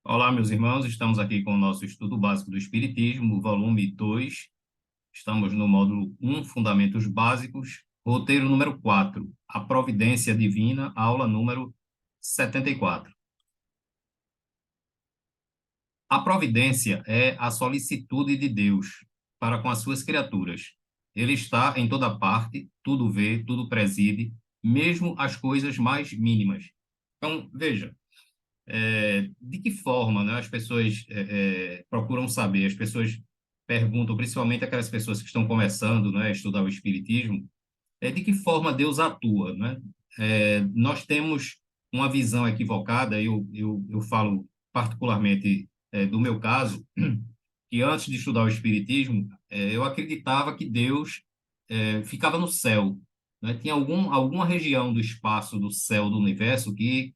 Olá, meus irmãos, estamos aqui com o nosso estudo básico do Espiritismo, volume 2. Estamos no módulo 1, Fundamentos Básicos, roteiro número 4, A Providência Divina, aula número 74. A providência é a solicitude de Deus para com as suas criaturas. Ele está em toda parte, tudo vê, tudo preside, mesmo as coisas mais mínimas. Então, veja, de que forma, né, as pessoas procuram saber, as pessoas perguntam, principalmente aquelas pessoas que estão começando, né, a estudar o Espiritismo, de que forma Deus atua, né? Nós temos uma visão equivocada, eu falo particularmente do meu caso, que antes de estudar o Espiritismo, eu acreditava que Deus ficava no céu, né? Tinha alguma região do espaço, do céu, do universo, que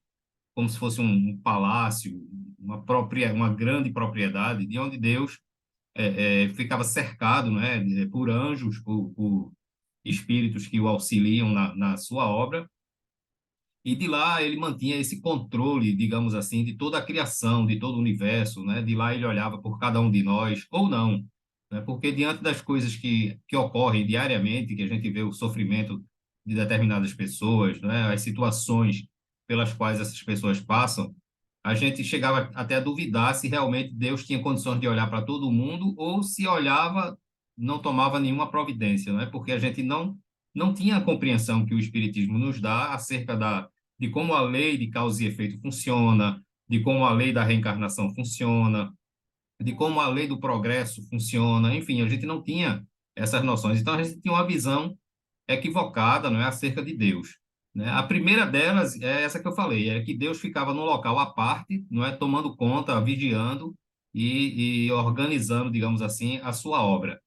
como se fosse um palácio, uma grande propriedade, de onde Deus ficava cercado, né, por anjos, por espíritos que o auxiliam na sua obra, e de lá ele mantinha esse controle, digamos assim, de toda a criação, de todo o universo, né? De lá ele olhava por cada um de nós, ou não, né? Porque diante das coisas que ocorrem diariamente, que a gente vê o sofrimento de determinadas pessoas, né? As situações pelas quais essas pessoas passam, a gente chegava até a duvidar se realmente Deus tinha condições de olhar para todo mundo ou se olhava, não tomava nenhuma providência, né? Porque a gente não tinha a compreensão que o Espiritismo nos dá acerca de como a lei de causa e efeito funciona, de como a lei da reencarnação funciona, de como a lei do progresso funciona, enfim, a gente não tinha essas noções. Então, a gente tinha uma visão equivocada, não é, acerca de Deus. Né? A primeira delas é essa que eu falei, é que Deus ficava num local à parte, não é, tomando conta, vigiando e organizando, digamos assim, a sua obra.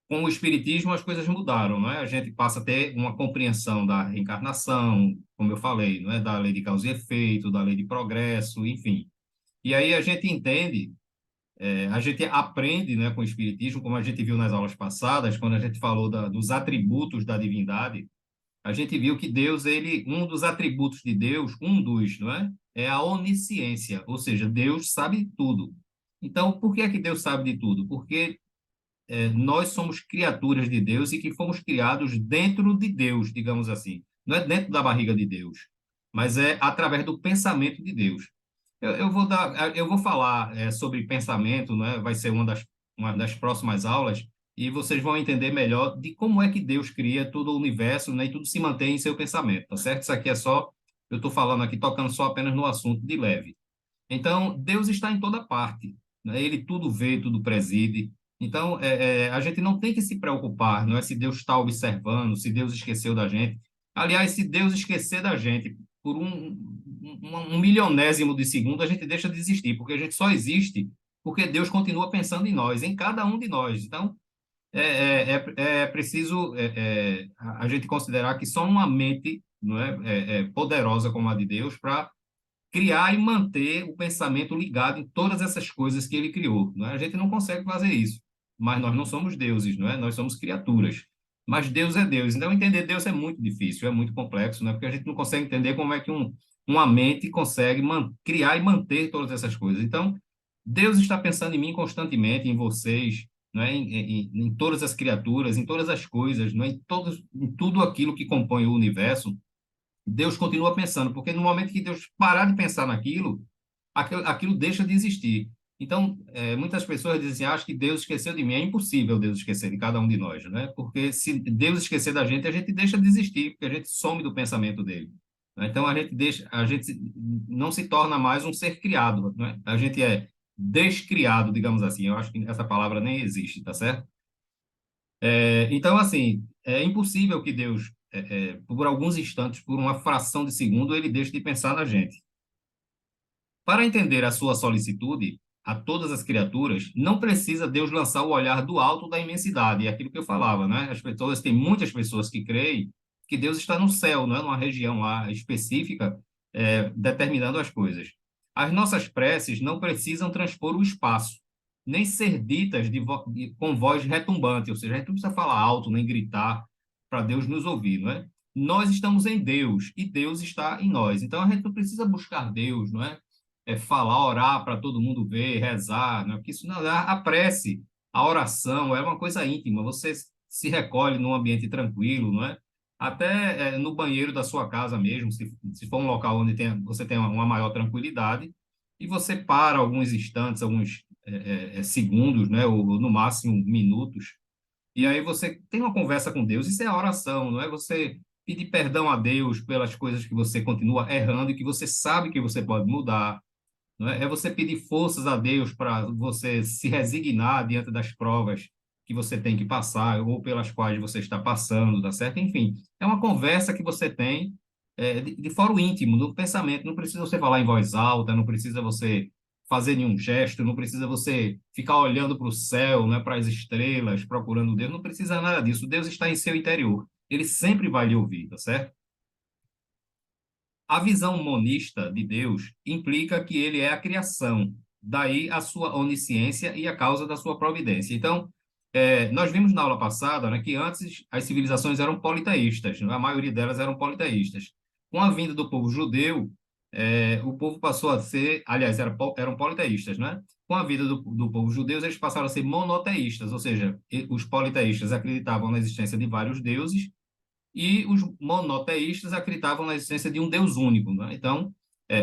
Com o espiritismo as coisas mudaram, não é? A gente passa a ter uma compreensão da reencarnação, como eu falei, não é? Da lei de causa e efeito, da lei de progresso, enfim. E aí a gente entende, a gente aprende, né, com o espiritismo, como a gente viu nas aulas passadas, quando a gente falou dos atributos da divindade, a gente viu que Deus, um dos atributos de Deus, não é? É a onisciência, ou seja, Deus sabe tudo. Então, por que é que Deus sabe de tudo? Porque nós somos criaturas de Deus e que fomos criados dentro de Deus, digamos assim. Não é dentro da barriga de Deus, mas é através do pensamento de Deus. Eu vou falar sobre pensamento, né? Vai ser uma das próximas aulas e vocês vão entender melhor de como é que Deus cria todo o universo, né? E tudo se mantém em seu pensamento, tá certo? Isso aqui é só, eu estou falando aqui, tocando só apenas no assunto de leve. Então, Deus está em toda parte, né? Ele tudo vê, tudo preside. Então, a gente não tem que se preocupar, não é se Deus está observando, se Deus esqueceu da gente. Aliás, se Deus esquecer da gente por um milionésimo de segundo, a gente deixa de existir, porque a gente só existe porque Deus continua pensando em nós, em cada um de nós. Então, é preciso a gente considerar que só uma mente, não poderosa como a de Deus para criar e manter o pensamento ligado em todas essas coisas que ele criou. Não é? A gente não consegue fazer isso, mas nós não somos deuses, não é? Nós somos criaturas. Mas Deus é Deus. Então, entender Deus é muito difícil, é muito complexo, né? Porque a gente não consegue entender como é que uma mente consegue criar e manter todas essas coisas. Então, Deus está pensando em mim constantemente, em vocês, não é? Em todas as criaturas, em todas as coisas, não é? Em tudo aquilo que compõe o universo. Deus continua pensando, porque no momento que Deus parar de pensar naquilo, aquilo deixa de existir. Então, muitas pessoas dizem assim, acho que Deus esqueceu de mim. É impossível Deus esquecer de cada um de nós, né? Porque se Deus esquecer da gente, a gente deixa de existir, porque a gente some do pensamento dele. Né? Então, a gente não se torna mais um ser criado, né? A gente é descriado, digamos assim. Eu acho que essa palavra nem existe, tá certo? Então, assim, é impossível que Deus, por alguns instantes, por uma fração de segundo, ele deixe de pensar na gente. Para entender a sua solicitude a todas as criaturas, não precisa Deus lançar o olhar do alto da imensidade, é aquilo que eu falava, né? Tem muitas pessoas que creem que Deus está no céu, não é? Numa região lá específica, determinando as coisas. As nossas preces não precisam transpor o espaço, nem ser ditas com voz retumbante, ou seja, a gente não precisa falar alto, nem gritar para Deus nos ouvir, não é? Nós estamos em Deus e Deus está em nós. Então a gente não precisa buscar Deus, não é? falar, orar para todo mundo ver, rezar, né? Porque isso não, a prece, a oração é uma coisa íntima. Você se recolhe num ambiente tranquilo, não é? Até no banheiro da sua casa mesmo, se for um local onde você tem uma maior tranquilidade, e você para alguns instantes, alguns segundos, né? Ou no máximo minutos, e aí você tem uma conversa com Deus. Isso é a oração, não é você pedir perdão a Deus pelas coisas que você continua errando e que você sabe que você pode mudar, não é? É você pedir forças a Deus para você se resignar diante das provas que você tem que passar ou pelas quais você está passando, tá certo? Enfim, é uma conversa que você tem de fora íntimo, do pensamento. Não precisa você falar em voz alta, não precisa você fazer nenhum gesto, não precisa você ficar olhando para o céu, né, para as estrelas, procurando Deus. Não precisa nada disso. Deus está em seu interior. Ele sempre vai lhe ouvir, tá certo? A visão monista de Deus implica que ele é a criação, daí a sua onisciência e a causa da sua providência. Então, nós vimos na aula passada, né, que antes as civilizações eram politeístas, né? A maioria delas eram politeístas. Com a vinda do povo judeu, o povo passou a ser, aliás, eram politeístas, né? Com a vida do povo judeu, eles passaram a ser monoteístas, ou seja, os politeístas acreditavam na existência de vários deuses e os monoteístas acreditavam na existência de um Deus único, né? Então,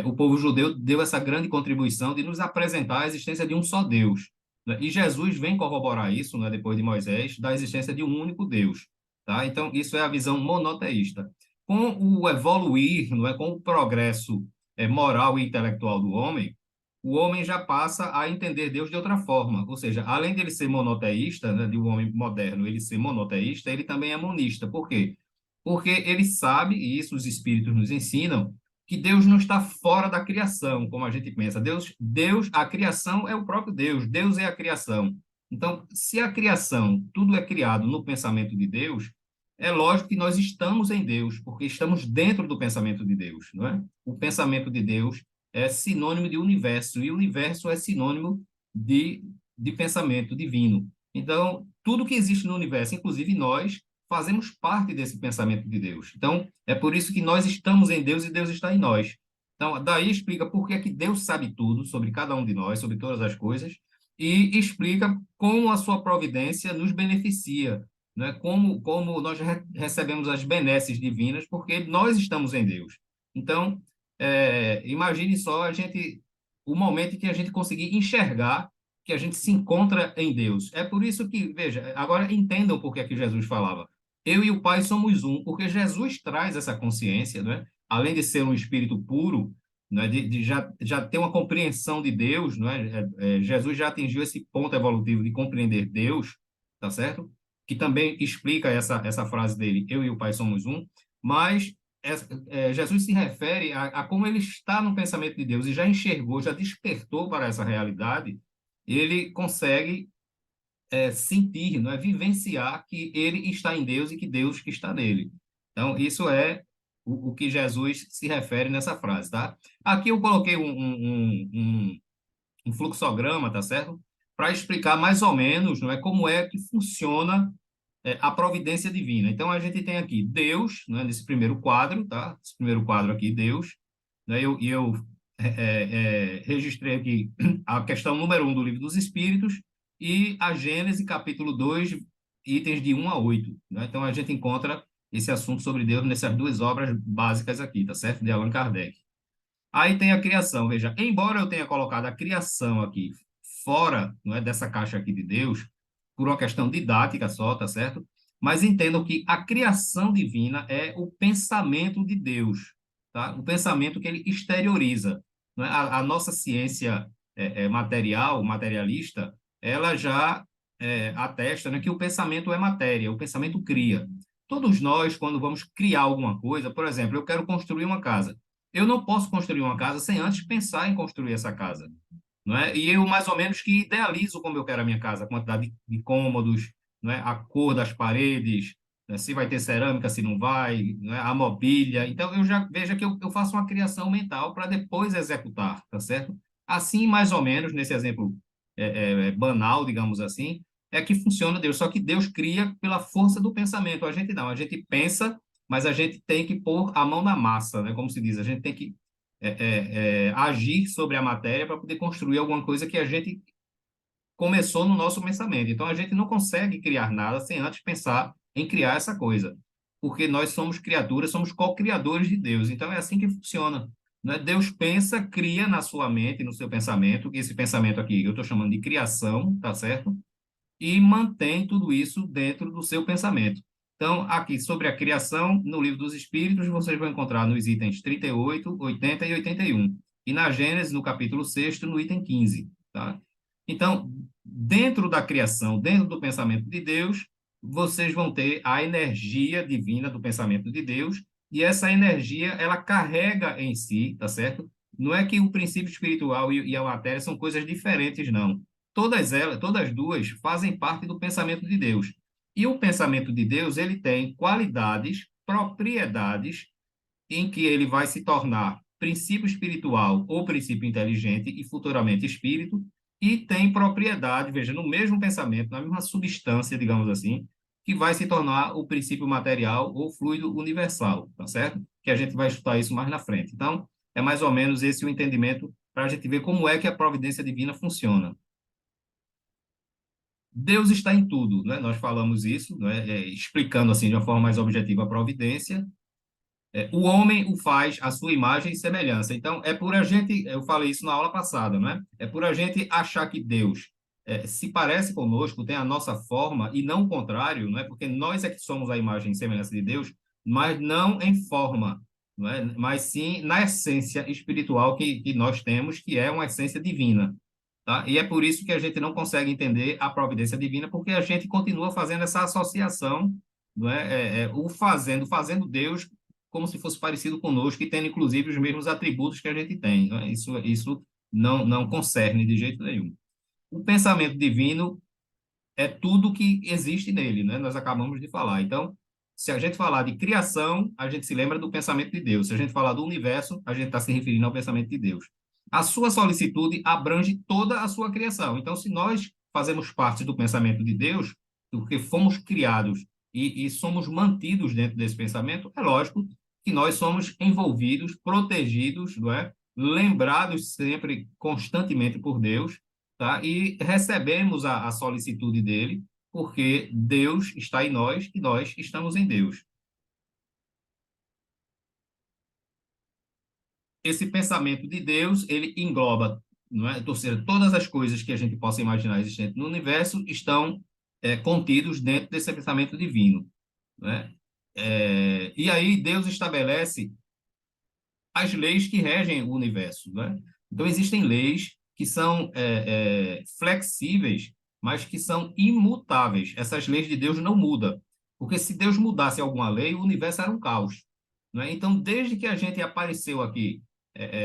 o povo judeu deu essa grande contribuição de nos apresentar a existência de um só Deus, né? E Jesus vem corroborar isso, né, depois de Moisés, da existência de um único Deus, tá? Então, isso é a visão monoteísta. Com o evoluir, não é, com o progresso moral e intelectual do homem, o homem já passa a entender Deus de outra forma. Ou seja, além de ele ser monoteísta, né, de um homem moderno, ele ser monoteísta, ele também é monista. Por quê? Porque ele sabe, e isso os espíritos nos ensinam, que Deus não está fora da criação, como a gente pensa. A criação é o próprio Deus, Deus é a criação. Então, se a criação, tudo é criado no pensamento de Deus, é lógico que nós estamos em Deus, porque estamos dentro do pensamento de Deus, não é? O pensamento de Deus é sinônimo de universo, e o universo é sinônimo de pensamento divino. Então, tudo que existe no universo, inclusive nós, fazemos parte desse pensamento de Deus. Então, é por isso que nós estamos em Deus e Deus está em nós. Então, daí explica por que é que Deus sabe tudo sobre cada um de nós, sobre todas as coisas, e explica como a sua providência nos beneficia, né? Como nós recebemos as benesses divinas, porque nós estamos em Deus. Então, imagine só o momento em que a gente conseguir enxergar que a gente se encontra em Deus. É por isso que, veja, agora entendam por que é que Jesus falava. Eu e o Pai somos um, porque Jesus traz essa consciência, né? Além de ser um espírito puro, né? De já ter uma compreensão de Deus, não é? Jesus já atingiu esse ponto evolutivo de compreender Deus, tá certo? Que também explica essa frase dele, eu e o Pai somos um, mas Jesus se refere a como ele está no pensamento de Deus e já enxergou, já despertou para essa realidade, ele consegue sentir, não é? Vivenciar que ele está em Deus e que Deus que está nele. Então, isso é o que Jesus se refere nessa frase, tá? Aqui eu coloquei um fluxograma, tá certo? Para explicar mais ou menos, não é, como é que funciona a providência divina. Então, a gente tem aqui Deus, né, nesse primeiro quadro, tá? Esse primeiro quadro aqui, Deus, né? Eu registrei aqui a questão número 1 do Livro dos Espíritos e a Gênese, capítulo 2, itens de 1 a 8, né? Então, a gente encontra esse assunto sobre Deus nessas duas obras básicas aqui, tá certo? De Allan Kardec. Aí tem a criação, veja, embora eu tenha colocado a criação aqui fora, não é, dessa caixa aqui de Deus, por uma questão didática só, tá certo? Mas entendam que a criação divina é o pensamento de Deus, tá? O pensamento que ele exterioriza, não é? A nossa ciência material, materialista, ela já atesta, né, que o pensamento é matéria, o pensamento cria. Todos nós, quando vamos criar alguma coisa, por exemplo, eu quero construir uma casa. Eu não posso construir uma casa sem antes pensar em construir essa casa, não é? E eu mais ou menos que idealizo como eu quero a minha casa, a quantidade de cômodos, não é? A cor das paredes, né? Se vai ter cerâmica, se não vai, não é? A mobília. Então eu já veja que eu faço uma criação mental para depois executar, tá certo? Assim, mais ou menos, nesse exemplo banal, digamos assim, é que funciona Deus. Só que Deus cria pela força do pensamento. A gente não, a gente pensa, mas a gente tem que pôr a mão na massa, né? Como se diz, a gente tem que agir sobre a matéria para poder construir alguma coisa que a gente começou no nosso pensamento. Então, a gente não consegue criar nada sem antes pensar em criar essa coisa, porque nós somos criaturas, somos co-criadores de Deus. Então, é assim que funciona. Né? Deus pensa, cria na sua mente, no seu pensamento, que esse pensamento aqui eu estou chamando de criação, tá certo? E mantém tudo isso dentro do seu pensamento. Então, aqui sobre a criação, no Livro dos Espíritos, vocês vão encontrar nos itens 38, 80 e 81. E na Gênesis, no capítulo 6, no item 15. Tá? Então, dentro da criação, dentro do pensamento de Deus, vocês vão ter a energia divina do pensamento de Deus, e essa energia, ela carrega em si, tá certo? Não é que o princípio espiritual e a matéria são coisas diferentes, não. Todas elas, todas duas, fazem parte do pensamento de Deus. E o pensamento de Deus, ele tem qualidades, propriedades, em que ele vai se tornar princípio espiritual ou princípio inteligente e futuramente espírito, e tem propriedade, veja, no mesmo pensamento, na mesma substância, digamos assim, que vai se tornar o princípio material ou fluido universal, tá certo? Que a gente vai estudar isso mais na frente. Então, é mais ou menos esse o entendimento para a gente ver como é que a providência divina funciona. Deus está em tudo, né? Nós falamos isso, né? Explicando assim de uma forma mais objetiva a providência. O homem o faz à sua imagem e semelhança. Então, é por a gente, eu falei isso na aula passada, né? É por a gente achar que Deus se parece conosco, tem a nossa forma e não o contrário, não é? Porque nós é que somos a imagem e semelhança de Deus, mas não em forma, não é? Mas sim na essência espiritual que nós temos, que é uma essência divina. Tá? E é por isso que a gente não consegue entender a providência divina, porque a gente continua fazendo essa associação, não é? Fazendo Deus como se fosse parecido conosco e tendo, inclusive, os mesmos atributos que a gente tem. Não é? Isso não concerne de jeito nenhum. O pensamento divino é tudo que existe nele, né? Nós acabamos de falar. Então, se a gente falar de criação, a gente se lembra do pensamento de Deus. Se a gente falar do universo, a gente está se referindo ao pensamento de Deus. A sua solicitude abrange toda a sua criação. Então, se nós fazemos parte do pensamento de Deus, porque fomos criados e somos mantidos dentro desse pensamento, é lógico que nós somos envolvidos, protegidos, não é? Lembrados sempre, constantemente por Deus, tá? E recebemos a solicitude dele, porque Deus está em nós e nós estamos em Deus. Esse pensamento de Deus, ele engloba, não é? Ou seja, todas as coisas que a gente possa imaginar existentes no universo estão contidos dentro desse pensamento divino, né? E aí Deus estabelece as leis que regem o universo, né? Então, existem leis que são flexíveis, mas que são imutáveis. Essas leis de Deus não mudam. Porque se Deus mudasse alguma lei, o universo era um caos. Né? Então, desde que a gente apareceu aqui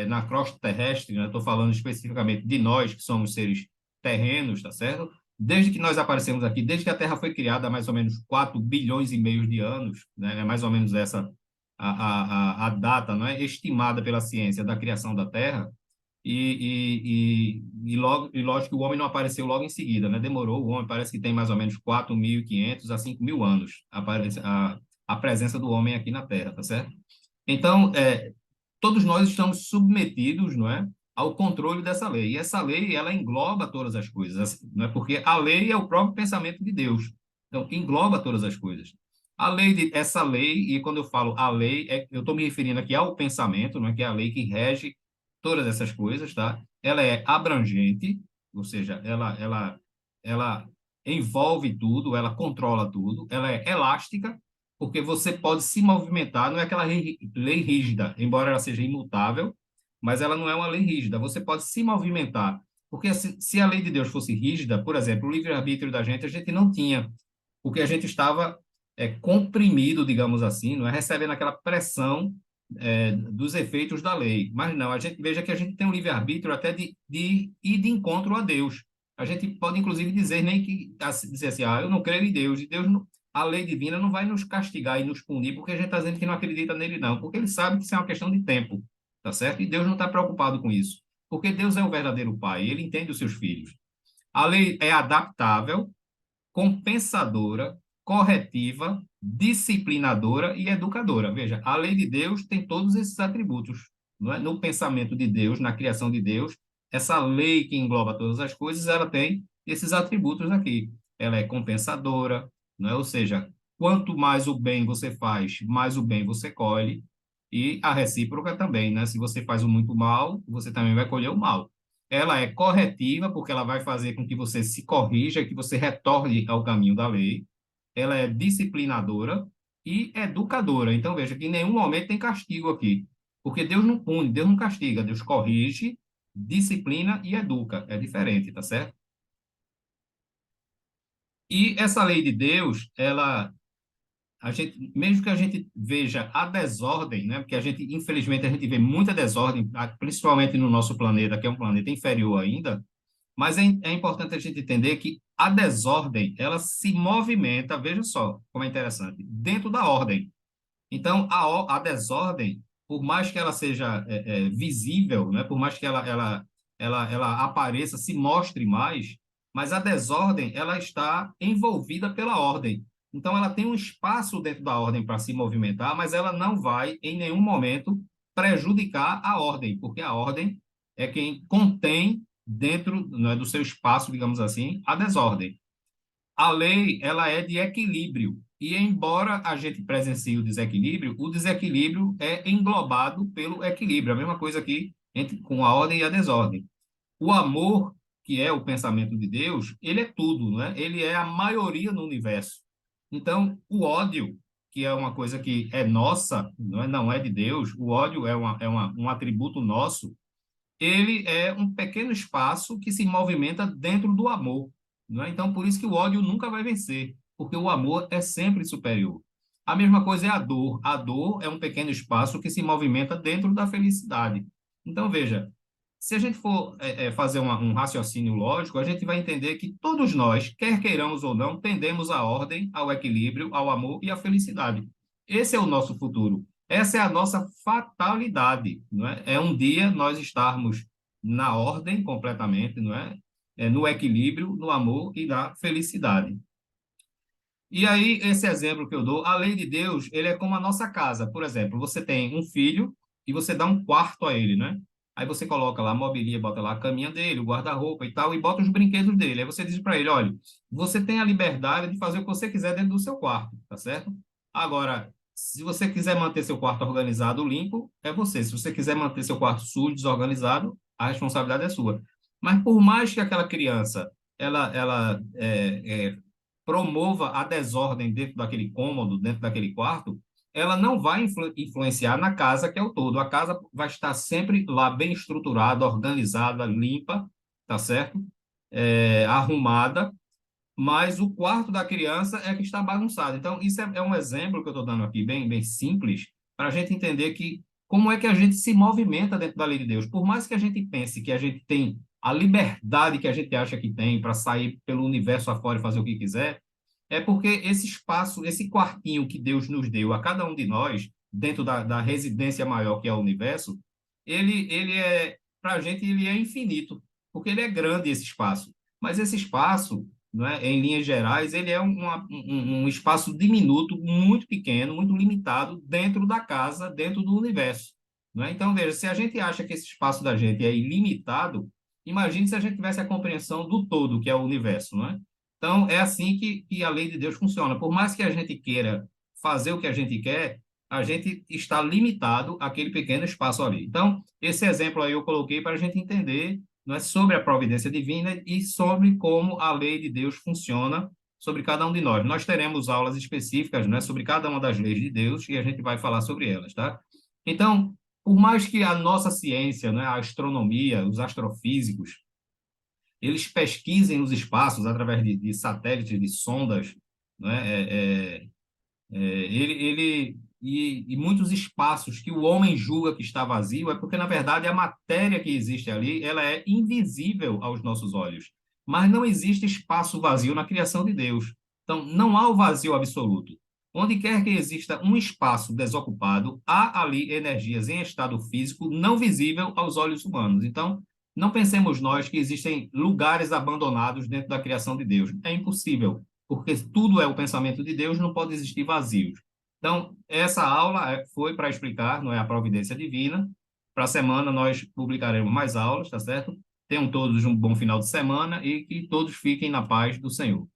na crosta terrestre, né? Estou falando especificamente de nós, que somos seres terrenos, tá certo? Desde que nós aparecemos aqui, desde que a Terra foi criada há mais ou menos 4 bilhões e meio de anos, né? É mais ou menos essa a data, não é, estimada pela ciência da criação da Terra, e lógico que o homem não apareceu logo em seguida, né? Demorou, o homem parece que tem mais ou menos 4.500 a 5.000 anos a presença do homem aqui na Terra, tá certo? Então, todos nós estamos submetidos, não é, ao controle dessa lei. E essa lei, ela engloba todas as coisas, não é? Porque a lei é o próprio pensamento de Deus. Então, engloba todas as coisas. Essa lei, e quando eu falo a lei, eu estou me referindo aqui ao pensamento, não é, que é a lei que rege todas essas coisas, tá? Ela é abrangente, ou seja, ela envolve tudo, ela controla tudo, ela é elástica, porque você pode se movimentar, não é aquela lei rígida, embora ela seja imutável, mas ela não é uma lei rígida, você pode se movimentar, porque se a lei de Deus fosse rígida, por exemplo, o livre-arbítrio da gente, a gente não tinha, porque a gente estava comprimido, digamos assim, não é? Recebendo aquela pressão dos efeitos da lei. Mas não, a gente veja que a gente tem um livre-arbítrio até de ir de encontro a Deus. A gente pode, inclusive, dizer nem que dizer assim, eu não creio em Deus, e Deus não, a lei divina não vai nos castigar e nos punir, porque a gente está dizendo que não acredita nele, não, porque ele sabe que isso é uma questão de tempo, tá certo? E Deus não está preocupado com isso, porque Deus é o verdadeiro Pai, ele entende os seus filhos. A lei é adaptável, compensadora, corretiva, disciplinadora e educadora. Veja, a lei de Deus tem todos esses atributos. não é? No pensamento de Deus, na criação de Deus, essa lei que engloba todas as coisas, ela tem esses atributos aqui. Ela é compensadora, não é? Ou seja, quanto mais o bem você faz, mais o bem você colhe, e a recíproca também, né? Se você faz o muito mal, você também vai colher o mal. Ela é corretiva, porque ela vai fazer com que você se corrija, que você retorne ao caminho da lei. Ela é disciplinadora e educadora. Então, veja que em nenhum momento tem castigo aqui, porque Deus não pune, Deus não castiga, Deus corrige, disciplina e educa. É diferente, tá certo? E essa lei de Deus, ela a gente, mesmo que a gente veja a desordem, né, porque a gente, infelizmente, a gente vê muita desordem, principalmente no nosso planeta, que é um planeta inferior ainda, mas é importante a gente entender que a desordem, ela se movimenta, veja só como é interessante, dentro da ordem. Então, a desordem, por mais que ela seja visível, né, por mais que ela apareça, se mostre mais, mas a desordem, ela está envolvida pela ordem. Então, ela tem um espaço dentro da ordem para se movimentar, mas ela não vai, em nenhum momento, prejudicar a ordem, porque a ordem é quem contém dentro, né, do seu espaço, digamos assim, a desordem. A lei, ela é de equilíbrio. E embora a gente presencie o desequilíbrio é englobado pelo equilíbrio. A mesma coisa aqui entre, com a ordem e a desordem. O amor, que é o pensamento de Deus, ele é tudo, né? Ele é a maioria no universo. Então, o ódio, que é uma coisa que é nossa, não é de Deus, o ódio um atributo nosso, ele é um pequeno espaço que se movimenta dentro do amor, não é? Então, por isso que o ódio nunca vai vencer, porque o amor é sempre superior. A mesma coisa é a dor. A dor é um pequeno espaço que se movimenta dentro da felicidade. Então, veja, se a gente for fazer um raciocínio lógico, a gente vai entender que todos nós, quer queiramos ou não, tendemos à ordem, ao equilíbrio, ao amor e à felicidade. Esse é o nosso futuro. Essa é a nossa fatalidade, não é? É um dia nós estarmos na ordem completamente, não é? No equilíbrio, no amor e na felicidade. E aí, esse exemplo que eu dou, a lei de Deus, ele é como a nossa casa. Por exemplo, você tem um filho e você dá um quarto a ele, né? Aí você coloca lá a mobília, bota lá a caminha dele, o guarda-roupa e tal, e bota os brinquedos dele. Aí você diz para ele, olha, você tem a liberdade de fazer o que você quiser dentro do seu quarto, tá certo? Agora, se você quiser manter seu quarto organizado, limpo, é você. Se você quiser manter seu quarto sujo, desorganizado, a responsabilidade é sua. Mas por mais que aquela criança ela promova a desordem dentro daquele cômodo, dentro daquele quarto, ela não vai influenciar na casa que é o todo. A casa vai estar sempre lá bem estruturada, organizada, limpa, tá certo? Arrumada, mas o quarto da criança é que está bagunçado. Então, isso é um exemplo que eu estou dando aqui, bem, bem simples, para a gente entender que como é que a gente se movimenta dentro da lei de Deus. Por mais que a gente pense que a gente tem a liberdade que a gente acha que tem para sair pelo universo afora e fazer o que quiser, é porque esse espaço, esse quartinho que Deus nos deu a cada um de nós, dentro da residência maior que é o universo, ele para a gente, ele é infinito, porque ele é grande esse espaço. Mas esse espaço, não é, em linhas gerais, ele é um espaço diminuto, muito pequeno, muito limitado dentro da casa, dentro do universo. Não é? Então, veja, se a gente acha que esse espaço da gente é ilimitado, imagine se a gente tivesse a compreensão do todo, que é o universo, não é? Então, é assim que a lei de Deus funciona. Por mais que a gente queira fazer o que a gente quer, a gente está limitado àquele pequeno espaço ali. Então, esse exemplo aí eu coloquei para a gente entender, não é, sobre a providência divina e sobre como a lei de Deus funciona sobre cada um de nós. Nós teremos aulas específicas, né, sobre cada uma das leis de Deus e a gente vai falar sobre elas, tá? Então, por mais que a nossa ciência, né, a astronomia, os astrofísicos, eles pesquisem os espaços através de satélites, de sondas, né? E muitos espaços que o homem julga que está vazio é porque, na verdade, a matéria que existe ali, ela é invisível aos nossos olhos. Mas não existe espaço vazio na criação de Deus. Então, não há o vazio absoluto. Onde quer que exista um espaço desocupado, há ali energias em estado físico não visível aos olhos humanos. Então, não pensemos nós que existem lugares abandonados dentro da criação de Deus. É impossível, porque tudo é o pensamento de Deus, não pode existir vazios. Então, essa aula foi para explicar, não é, a providência divina, Para a semana nós publicaremos mais aulas, tá certo? Tenham todos um bom final de semana e que todos fiquem na paz do Senhor.